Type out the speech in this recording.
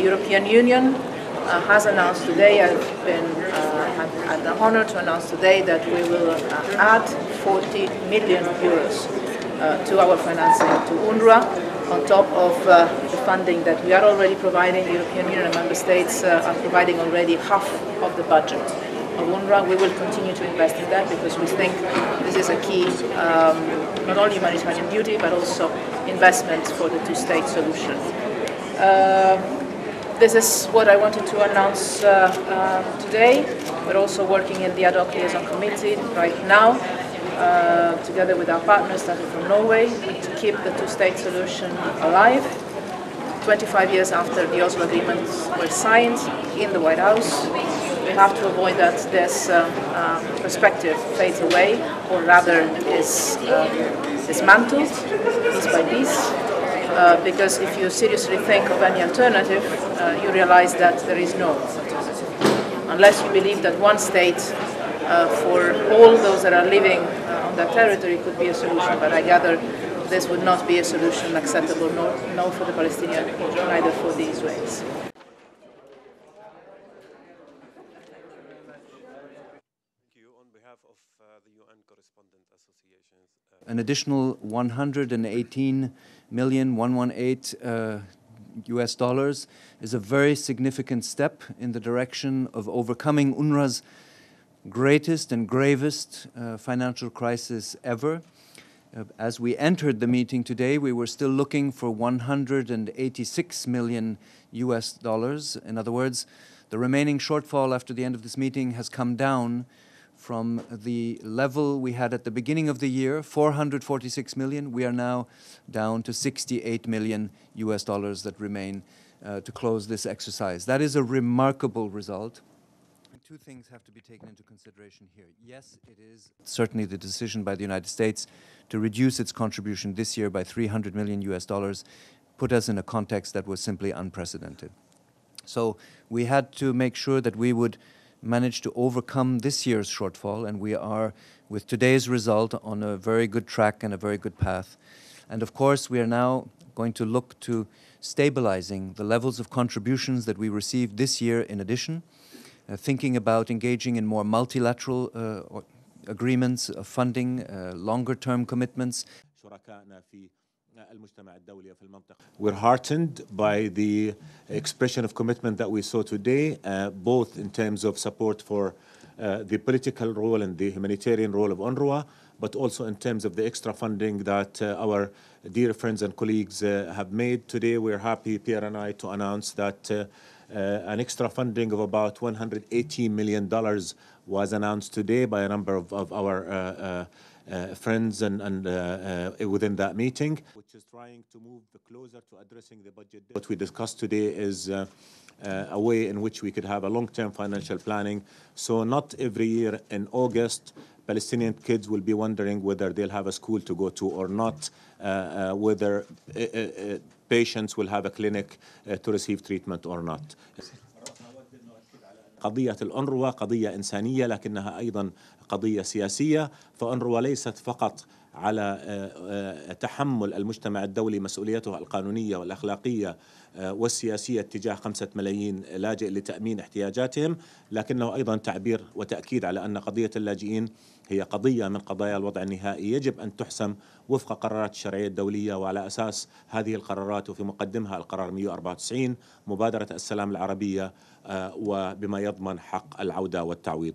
The European Union has announced today, I've had the honor to announce today that we will add 40 million euros to our financing to UNRWA, on top of the funding that we are already providing. The European Union and Member States are providing already half of the budget of UNRWA. We will continue to invest in that because we think this is a key, not only humanitarian duty, but also investment for the two-state solution. This is what I wanted to announce today. We're also working in the ad hoc liaison committee right now, together with our partners starting from Norway, to keep the two-state solution alive. 25 years after the Oslo agreements were signed in the White House, we have to avoid that this perspective fades away, or rather is dismantled piece by piece. Because if you seriously think of any alternative, you realize that there is no alternative. Unless you believe that one state for all those that are living on that territory could be a solution, but I gather this would not be a solution acceptable, no for the Palestinians, neither for the Israelis. An additional 118 million, US dollars is a very significant step in the direction of overcoming UNRWA's greatest and gravest financial crisis ever. As we entered the meeting today, we were still looking for 186 million US dollars. In other words, the remaining shortfall after the end of this meeting has come down from the level we had at the beginning of the year, 446 million. We are now down to 68 million US dollars that remain to close this exercise. That is a remarkable result. Two things have to be taken into consideration here. Yes, it is certainly the decision by the United States to reduce its contribution this year by 300 million US dollars put us in a context that was simply unprecedented. So we had to make sure that we would manage to overcome this year's shortfall, and we are, with today's result, on a very good track and a very good path. And of course, we are now going to look to stabilizing the levels of contributions that we received this year in addition, thinking about engaging in more multilateral agreements of funding, longer-term commitments. We're heartened by the expression of commitment that we saw today, both in terms of support for the political role and the humanitarian role of UNRWA, but also in terms of the extra funding that our dear friends and colleagues have made. Today we're happy, Pier and I, to announce that an extra funding of about $118 million was announced today by a number of our friends and within that meeting, which is trying to move closer to addressing the budget. What we discussed today is a way in which we could have a long-term financial planning. So not every year in August, Palestinian kids will be wondering whether they'll have a school to go to or not, whether patients will have a clinic to receive treatment or not. قضية الأونروا قضية إنسانية لكنها أيضا قضية سياسية، فأونروا ليست فقط على تحمل المجتمع الدولي مسؤوليته القانونية والأخلاقية والسياسية تجاه 5 ملايين لاجئ لتأمين احتياجاتهم، لكنه أيضا تعبير وتأكيد على أن قضية اللاجئين هي قضية من قضايا الوضع النهائي يجب أن تحسم وفق قرارات الشرعية الدولية، وعلى أساس هذه القرارات وفي مقدمها القرار 194 مبادرة السلام العربية، وبما يضمن حق العودة والتعويض.